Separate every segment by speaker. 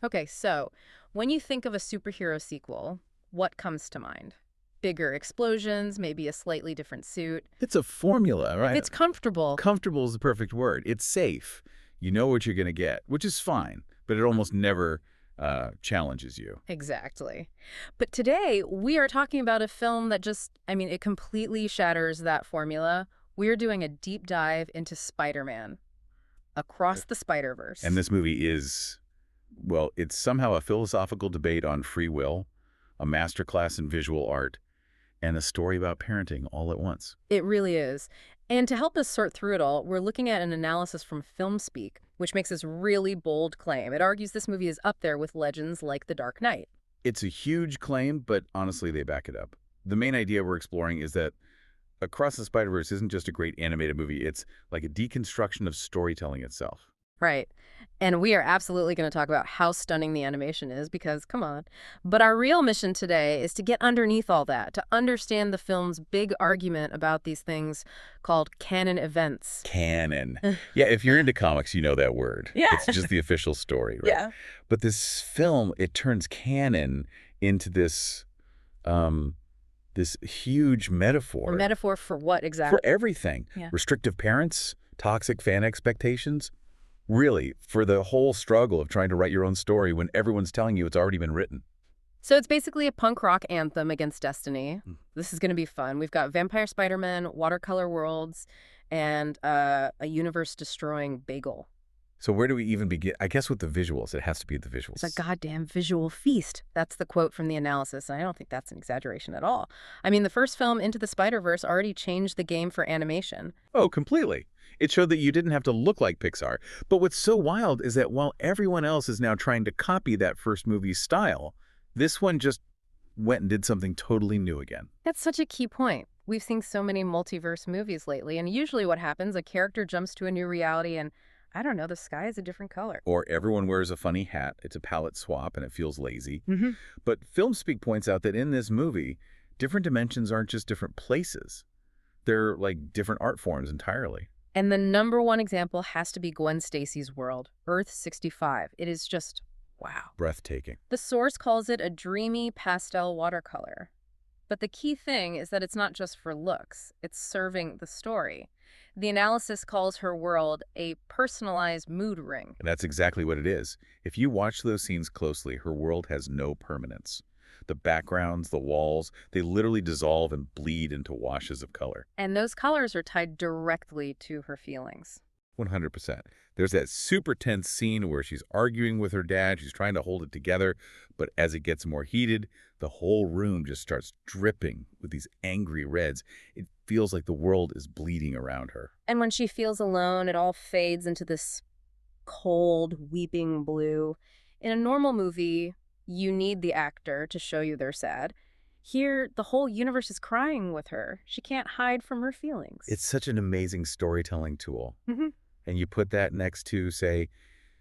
Speaker 1: Okay, so when you think of a superhero sequel, what comes to mind? Bigger explosions, maybe a slightly different suit.
Speaker 2: It's a formula,
Speaker 1: If
Speaker 2: right?
Speaker 1: it's comfortable,
Speaker 2: Comfortable is the perfect word. It's safe. You know what you're going to get, which is fine, but it almost never challenges you.
Speaker 1: exactly. But today, we are talking about a film that just, it completely shatters that formula. We're doing a deep dive into Spider-Man, Across the
Speaker 2: And
Speaker 1: Spider-Verse.
Speaker 2: this movie is, well, it's somehow a philosophical debate on free will, a masterclass in visual art, and a story about parenting all at once.
Speaker 1: It really is. And to help us sort through it all, we're looking at an analysis from FilmSpeak, which makes this really bold claim. It argues this movie is up there with legends like The Dark Knight.
Speaker 2: It's a huge claim, but honestly, they back it up. The main idea we're exploring is that Across the Spider-Verse isn't just a great animated movie, it's like a deconstruction of storytelling itself.
Speaker 1: Right. And we are absolutely going to talk about how stunning the animation is because, come on. But our real mission today is to get underneath all that, to understand the film's big argument about these things called canon events.
Speaker 2: Canon. Yeah, if you're into comics, you know that word.
Speaker 1: Yeah.
Speaker 2: It's just the official story, right?
Speaker 1: Yeah.
Speaker 2: But this film, it turns canon into this huge
Speaker 1: A
Speaker 2: metaphor
Speaker 1: metaphor for what exactly?
Speaker 2: for everything.
Speaker 1: Yeah.
Speaker 2: Restrictive parents, toxic fan expectations. Really, for the whole struggle of trying to write your own story when everyone's telling you it's already been written.
Speaker 1: So it's basically a punk rock anthem against destiny.
Speaker 2: Mm.
Speaker 1: This is going to be fun. We've got Vampire Spider-Man, watercolor worlds, and a universe-destroying bagel.
Speaker 2: So where do we even begin? I guess with the visuals. It has to be the visuals.
Speaker 1: It's a goddamn visual feast. That's the quote from the analysis, and I don't think that's an exaggeration at all. The first film, Into the Spider-Verse, already changed the game for animation.
Speaker 2: Oh, completely. It showed that you didn't have to look like Pixar. But what's so wild is that while everyone else is now trying to copy that first movie's style, this one just went and did something totally new again.
Speaker 1: That's such a key point. We've seen so many multiverse movies lately, and usually what happens, a character jumps to a new reality and, I don't know, the sky is a different color.
Speaker 2: Or everyone wears a funny hat. It's a palette swap and it feels lazy.
Speaker 1: Mm-hmm.
Speaker 2: But FilmSpeak points out that in this movie, different dimensions aren't just different places. They're like different art forms entirely.
Speaker 1: And the number one example has to be Gwen Stacy's world, Earth 65. It is just, wow.
Speaker 2: Breathtaking.
Speaker 1: The source calls it a dreamy pastel watercolor. But the key thing is that it's not just for looks, it's serving the story. The analysis calls her world a personalized mood ring.
Speaker 2: And that's exactly what it is. If you watch those scenes closely, her world has no permanence. The backgrounds, the walls, they literally dissolve and bleed into washes of color.
Speaker 1: And those colors are tied directly to her feelings.
Speaker 2: 100%. There's that super tense scene where she's arguing with her dad. She's trying to hold it together. But as it gets more heated, the whole room just starts dripping with these angry reds. It feels like the world is bleeding around her.
Speaker 1: And when she feels alone, it all fades into this cold, weeping blue. In a normal movie, you need the actor to show you they're sad. Here, the whole universe is crying with her. She can't hide from her feelings.
Speaker 2: It's such an amazing storytelling tool.
Speaker 1: Mm-hmm.
Speaker 2: And you put that next to, say,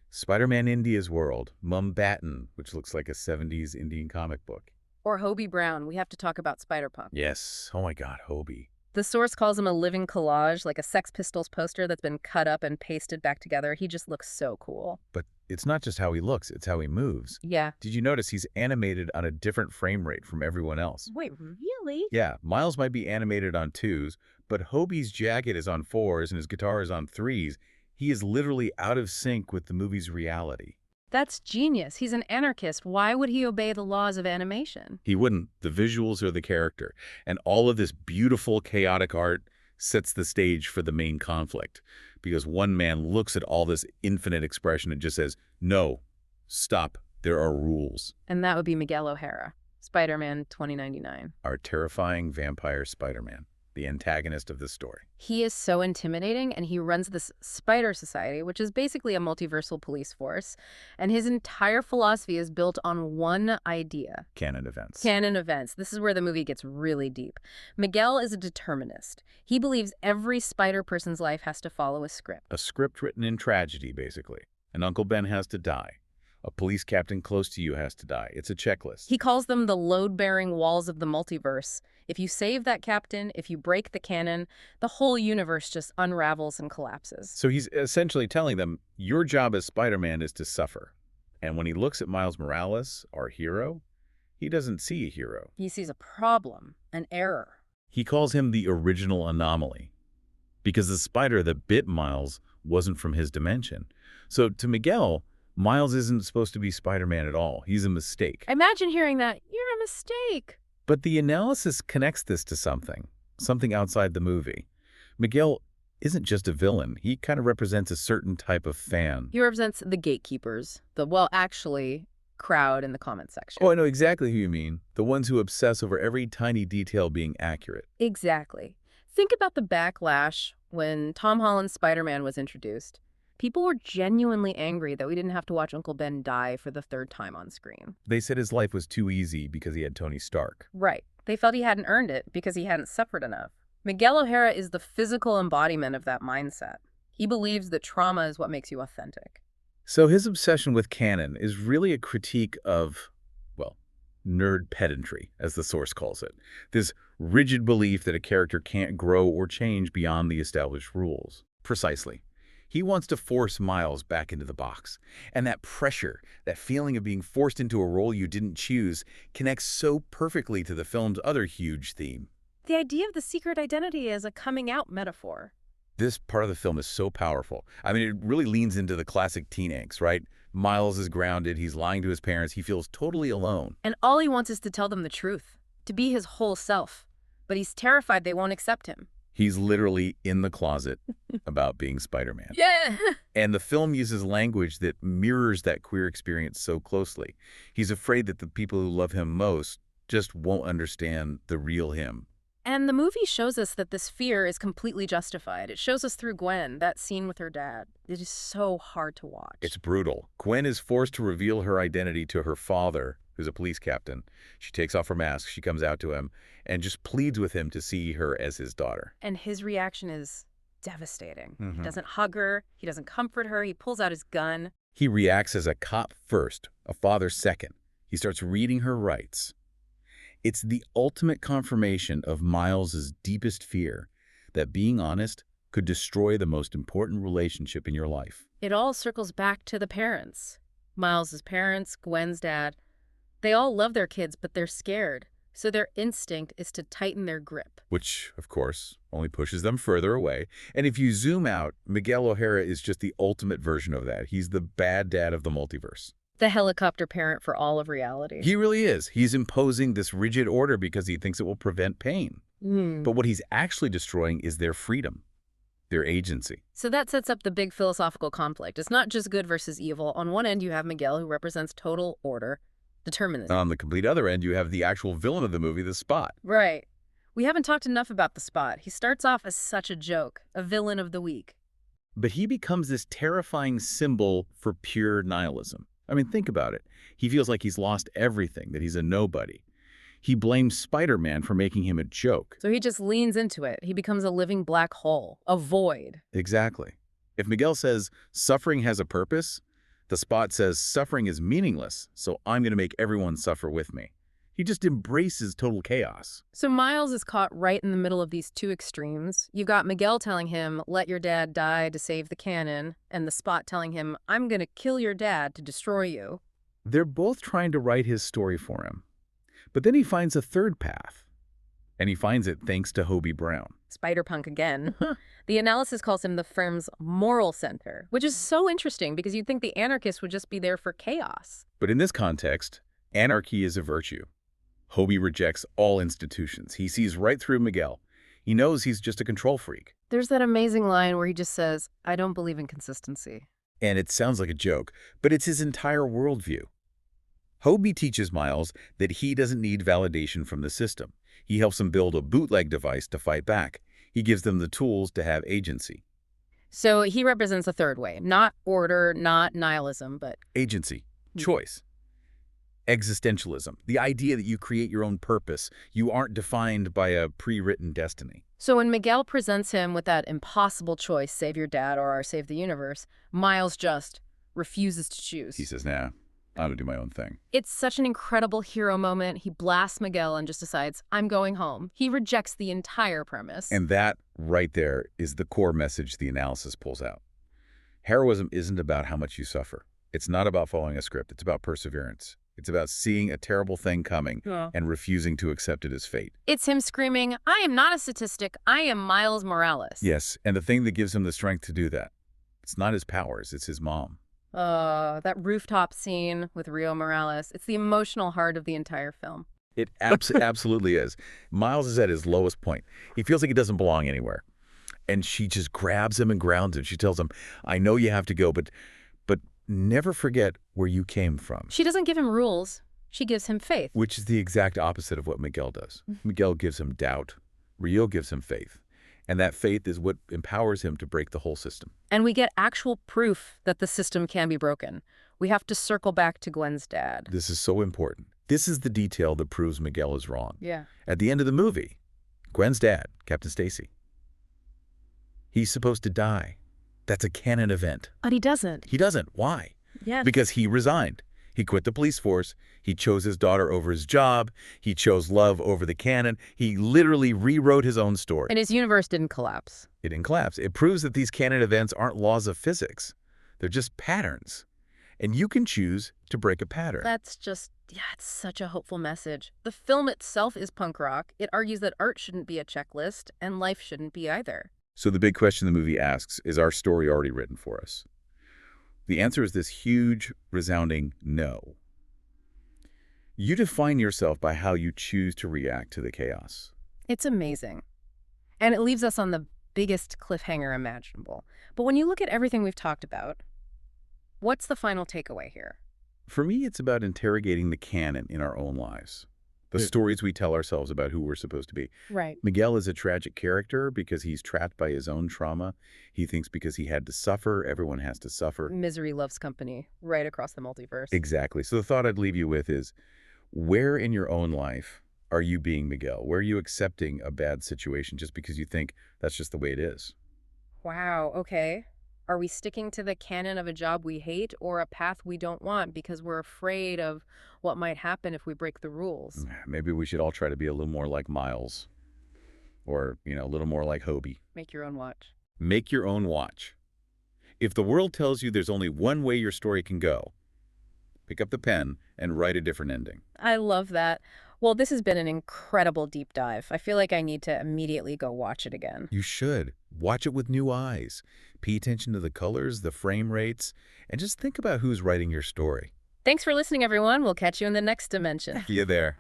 Speaker 2: Spider-Man India's World, Mumbattan, which looks like a 70s Indian comic book.
Speaker 1: Or Hobie Brown. We have to talk about Spider-Punk.
Speaker 2: Yes. Oh my God, Hobie.
Speaker 1: The source calls him a living collage, like a Sex Pistols poster that's been cut up and pasted back together. He just looks so cool.
Speaker 2: But it's not just how he looks, it's how he moves.
Speaker 1: Yeah.
Speaker 2: Did you notice he's animated on a different frame rate from everyone else?
Speaker 1: Wait, really?
Speaker 2: Yeah, Miles might be animated on 2s, but Hobie's jacket is on 4s and his guitar is on 3s. He is literally out of sync with the movie's reality.
Speaker 1: That's genius. He's an anarchist. Why would he obey the laws of animation?
Speaker 2: He wouldn't. The visuals are the character. And all of this beautiful, chaotic art sets the stage for the main conflict. Because one man looks at all this infinite expression and just says, no, stop, there are rules.
Speaker 1: And that would be Miguel O'Hara, Spider-Man 2099.
Speaker 2: Our terrifying vampire Spider-Man, the antagonist of this story.
Speaker 1: He is so intimidating, and he runs this Spider Society, which is basically a multiversal police force. And his entire philosophy is built on one idea.
Speaker 2: Canon events.
Speaker 1: Canon events. This is where the movie gets really deep. Miguel is a determinist. He believes every spider person's life has to follow a script.
Speaker 2: A script written in tragedy, basically. And Uncle Ben has to die. A police captain close to you has to die. It's a checklist.
Speaker 1: He calls them the load-bearing walls of the multiverse. If you save that captain, if you break the canon, the whole universe just unravels and collapses.
Speaker 2: So he's essentially telling them, your job as Spider-Man is to suffer. And when he looks at Miles Morales, our hero, he doesn't see a hero.
Speaker 1: He sees a problem, an error.
Speaker 2: He calls him the original anomaly because the spider that bit Miles wasn't from his dimension. So to Miguel, Miles isn't supposed to be Spider-Man at all. He's a mistake.
Speaker 1: Imagine hearing that. You're a mistake.
Speaker 2: But the analysis connects this to something outside the movie. Miguel isn't just a villain. He kind of represents a certain type of fan.
Speaker 1: He represents the gatekeepers, actually, crowd in the comments section.
Speaker 2: Oh, I know exactly who you mean. The ones who obsess over every tiny detail being accurate.
Speaker 1: Exactly. Think about the backlash when Tom Holland's Spider-Man was introduced. People were genuinely angry that we didn't have to watch Uncle Ben die for the third time on screen.
Speaker 2: They said his life was too easy because he had Tony Stark.
Speaker 1: Right. They felt he hadn't earned it because he hadn't suffered enough. Miguel O'Hara is the physical embodiment of that mindset. He believes that trauma is what makes you authentic.
Speaker 2: So his obsession with canon is really a critique of, well, nerd pedantry, as the source calls it. This rigid belief that a character can't grow or change beyond the established rules. Precisely. He wants to force Miles back into the box. And that pressure, that feeling of being forced into a role you didn't choose, connects so perfectly to the film's other huge theme.
Speaker 1: The idea of the secret identity as a coming out metaphor.
Speaker 2: This part of the film is so powerful. I mean, it really leans into the classic teen angst, right? Miles is grounded, he's lying to his parents, he feels totally alone.
Speaker 1: And all he wants is to tell them the truth, to be his whole self. But he's terrified they won't accept him.
Speaker 2: He's literally in the closet about being Spider-Man.
Speaker 1: Yeah!
Speaker 2: And the film uses language that mirrors that queer experience so closely. He's afraid that the people who love him most just won't understand the real him.
Speaker 1: And the movie shows us that this fear is completely justified. It shows us through Gwen, that scene with her dad. It is so hard to watch.
Speaker 2: It's brutal. Gwen is forced to reveal her identity to her father, who's a police captain. She takes off her mask, she comes out to him, and just pleads with him to see her as his daughter.
Speaker 1: And his reaction is devastating.
Speaker 2: Mm-hmm.
Speaker 1: He doesn't hug her, he doesn't comfort her, he pulls out his gun.
Speaker 2: He reacts as a cop first, a father second. He starts reading her rights. It's the ultimate confirmation of Miles's deepest fear, that being honest could destroy the most important relationship in your life.
Speaker 1: It all circles back to the parents. Miles's parents, Gwen's dad, they all love their kids, but they're scared. So their instinct is to tighten their grip.
Speaker 2: Which, of course, only pushes them further away. And if you zoom out, Miguel O'Hara is just the ultimate version of that. He's the bad dad of the multiverse.
Speaker 1: The helicopter parent for all of reality.
Speaker 2: He really is. He's imposing this rigid order because he thinks it will prevent pain. But what he's actually destroying is their freedom, their agency.
Speaker 1: So that sets up the big philosophical conflict. It's not just good versus evil. On one end, you have Miguel, who represents total order, determinism.
Speaker 2: On the complete other end, you have the actual villain of the movie, the Spot.
Speaker 1: Right. We haven't talked enough about the Spot. He starts off as such a joke, a villain of the week.
Speaker 2: But he becomes this terrifying symbol for pure nihilism. I mean, think about it. He feels like he's lost everything, that he's a nobody. He blames Spider-Man for making him a joke.
Speaker 1: So he just leans into it. He becomes a living black hole, a void.
Speaker 2: Exactly. If Miguel says suffering has a purpose, the Spot says suffering is meaningless, so I'm going to make everyone suffer with me. He just embraces total chaos.
Speaker 1: So Miles is caught right in the middle of these two extremes. You've got Miguel telling him, let your dad die to save the canon, and the Spot telling him, I'm going to kill your dad to destroy you.
Speaker 2: They're both trying to write his story for him. But then he finds a third path. And he finds it thanks to Hobie Brown.
Speaker 1: Spider-Punk again. The analysis calls him the firm's moral center, which is so interesting because you'd think the anarchists would just be there for chaos.
Speaker 2: But in this context, anarchy is a virtue. Hobie rejects all institutions. He sees right through Miguel. He knows he's just a control freak.
Speaker 1: There's that amazing line where he just says, I don't believe in consistency.
Speaker 2: And it sounds like a joke, but it's his entire worldview. Hobie teaches Miles that he doesn't need validation from the system. He helps him build a bootleg device to fight back. He gives them the tools to have agency.
Speaker 1: So he represents a third way. Not order, not nihilism, but
Speaker 2: Agency. Choice. Existentialism. The idea that you create your own purpose. You aren't defined by a pre-written destiny.
Speaker 1: So when Miguel presents him with that impossible choice, save your dad or save the universe, Miles just refuses to choose.
Speaker 2: He says, nah, I'm gonna do my own thing.
Speaker 1: It's such an incredible hero moment. He blasts Miguel and just decides, I'm going home. He rejects the entire premise.
Speaker 2: And that right there is the core message the analysis pulls out. Heroism isn't about how much you suffer. It's not about following a script. It's about perseverance. It's about seeing a terrible thing coming
Speaker 1: Yeah.
Speaker 2: and refusing to accept it as fate.
Speaker 1: It's him screaming, "I am not a statistic. I am Miles Morales."
Speaker 2: Yes, and the thing that gives him the strength to do that, it's not his powers, it's his mom.
Speaker 1: That rooftop scene with Rio Morales. It's the emotional heart of the entire film.
Speaker 2: It absolutely is. Miles is at his lowest point. He feels like he doesn't belong anywhere. And she just grabs him and grounds him. She tells him, I know you have to go, but never forget where you came from.
Speaker 1: She doesn't give him rules. She gives him faith.
Speaker 2: Which is the exact opposite of what Miguel does. Miguel gives him doubt. Rio gives him faith. And that faith is what empowers him to break the whole system.
Speaker 1: And we get actual proof that the system can be broken. We have to circle back to Gwen's dad.
Speaker 2: This is so important. This is the detail that proves Miguel is wrong.
Speaker 1: Yeah.
Speaker 2: At the end of the movie, Gwen's dad, Captain Stacy, he's supposed to die. That's a canon event.
Speaker 1: But he doesn't.
Speaker 2: He doesn't. Why?
Speaker 1: Yeah.
Speaker 2: Because he resigned. He quit the police force. He chose his daughter over his job. He chose love over the canon. He literally rewrote his own story.
Speaker 1: And his universe didn't collapse.
Speaker 2: It didn't collapse. It proves that these canon events aren't laws of physics. They're just patterns. And you can choose to break a pattern.
Speaker 1: That's just, it's such a hopeful message. The film itself is punk rock. It argues that art shouldn't be a checklist, and life shouldn't be either.
Speaker 2: So the big question the movie asks, is our story already written for us? The answer is this huge, resounding no. You define yourself by how you choose to react to the chaos.
Speaker 1: It's amazing. And it leaves us on the biggest cliffhanger imaginable. But when you look at everything we've talked about, what's the final takeaway here?
Speaker 2: For me, it's about interrogating the canon in our own lives. The stories we tell ourselves about who we're supposed to be.
Speaker 1: Right.
Speaker 2: Miguel is a tragic character because he's trapped by his own trauma. He thinks because he had to suffer, everyone has to suffer.
Speaker 1: Misery loves company, right across the multiverse.
Speaker 2: Exactly. So the thought I'd leave you with is, where in your own life are you being Miguel? Where are you accepting a bad situation just because you think that's just the way it is?
Speaker 1: Wow, okay. Are we sticking to the canon of a job we hate or a path we don't want because we're afraid of what might happen if we break the rules?
Speaker 2: Maybe we should all try to be a little more like Miles. Or, a little more like Hobie.
Speaker 1: Make your own watch.
Speaker 2: Make your own watch. If the world tells you there's only one way your story can go, pick up the pen and write a different ending.
Speaker 1: I love that. Well, this has been an incredible deep dive. I feel like I need to immediately go watch it again.
Speaker 2: You should. Watch it with new eyes. Pay attention to the colors, the frame rates, and just think about who's writing your story.
Speaker 1: Thanks for listening, everyone. We'll catch you in the next dimension.
Speaker 2: See you there.